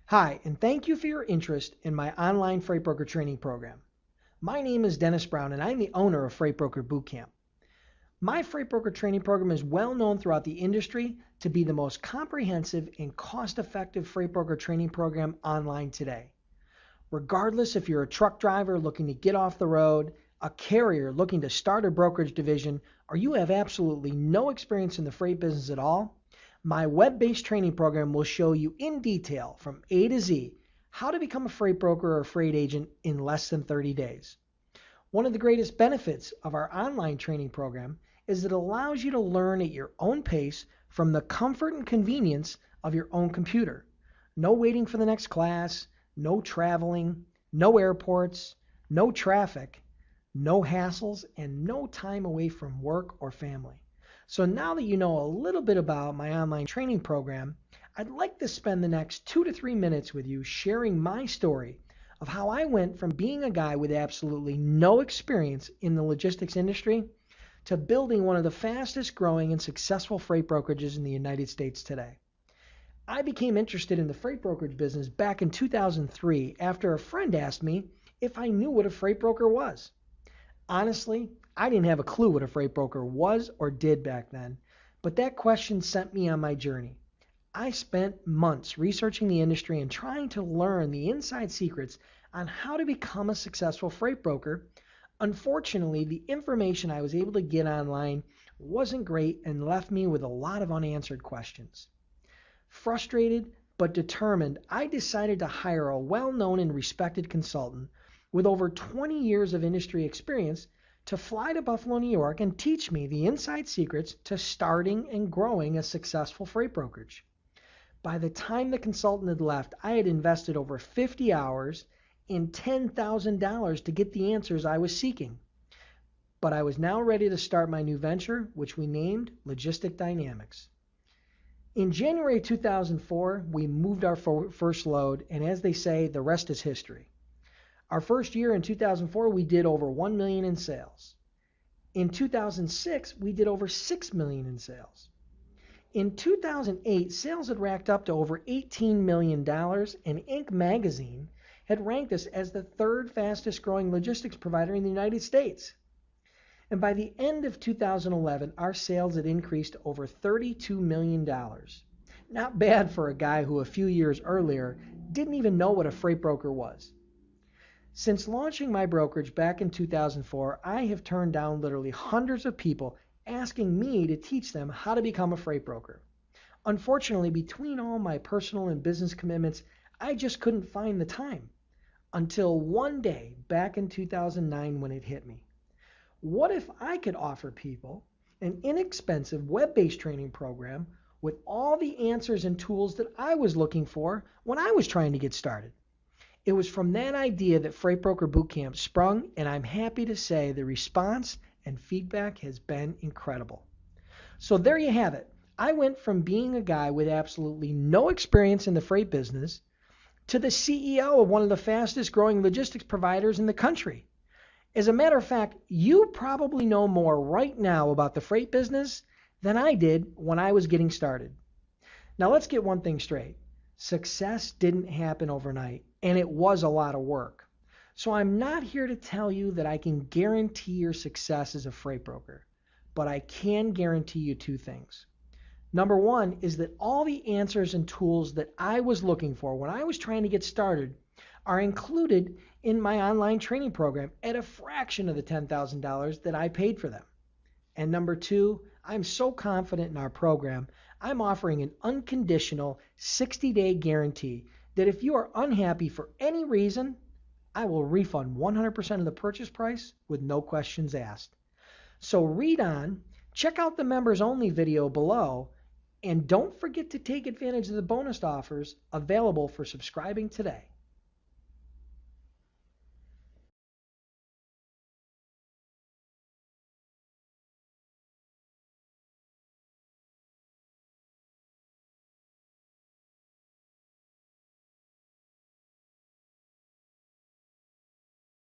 Hi, and thank you for your interest in my online freight broker training program. My name is Dennis Brown, and I'm the owner of Freight Broker Bootcamp. My freight broker training program is well known throughout the industry to be the most comprehensive and cost-effective freight broker training program online today. Regardless if you're a truck driver looking to get off the road, a carrier looking to start a brokerage division, or you have absolutely no experience in the freight business at all, my web-based training program will show you in detail from A to Z how to become a freight broker or a freight agent in less than 30 days. One of the greatest benefits of our online training program is that it allows you to learn at your own pace from the comfort and convenience of your own computer. No waiting for the next class, no traveling, no airports, no traffic, no hassles, and no time away from work or family. So now that you know a little bit about my online training program, I'd like to spend the next 2 to 3 minutes with you sharing my story of how I went from being a guy with absolutely no experience in the logistics industry to building one of the fastest growing and successful freight brokerages in the United States today. I became interested in the freight brokerage business back in 2003 after a friend asked me if I knew what a freight broker was. Honestly, I didn't have a clue what a freight broker was or did back then, but that question sent me on my journey. I spent months researching the industry and trying to learn the inside secrets on how to become a successful freight broker. Unfortunately, the information I was able to get online wasn't great and left me with a lot of unanswered questions. Frustrated but determined, I decided to hire a well-known and respected consultant with over 20 years of industry experience to fly to Buffalo, New York and teach me the inside secrets to starting and growing a successful freight brokerage. By the time the consultant had left, I had invested over 50 hours and $10,000 to get the answers I was seeking. But I was now ready to start my new venture, which we named Logistic Dynamics. In January 2004, we moved our first load, and as they say, the rest is history. Our first year in 2004, we did over $1 million in sales. In 2006, we did over $6 million in sales. In 2008, sales had racked up to over $18 million, and Inc. magazine had ranked us as the third fastest growing logistics provider in the United States. And by the end of 2011, our sales had increased to over $32 million. Not bad for a guy who a few years earlier didn't even know what a freight broker was. Since launching my brokerage back in 2004, I have turned down literally hundreds of people asking me to teach them how to become a freight broker. Unfortunately, between all my personal and business commitments, I just couldn't find the time. Until one day back in 2009 when it hit me. What if I could offer people an inexpensive web-based training program with all the answers and tools that I was looking for when I was trying to get started? It was from that idea that Freight Broker Bootcamp sprung, and I'm happy to say the response and feedback has been incredible. So there you have it. I went from being a guy with absolutely no experience in the freight business to the CEO of one of the fastest growing logistics providers in the country. As a matter of fact, you probably know more right now about the freight business than I did when I was getting started. Now let's get one thing straight. Success didn't happen overnight, and it was a lot of work. So I'm not here to tell you that I can guarantee your success as a freight broker, but I can guarantee you two things. Number one is that all the answers and tools that I was looking for when I was trying to get started are included in my online training program at a fraction of the $10,000 that I paid for them. And number two, I'm so confident in our program, I'm offering an unconditional 60-day guarantee that if you are unhappy for any reason, I will refund 100% of the purchase price with no questions asked. So read on, check out the members only video below, and don't forget to take advantage of the bonus offers available for subscribing today.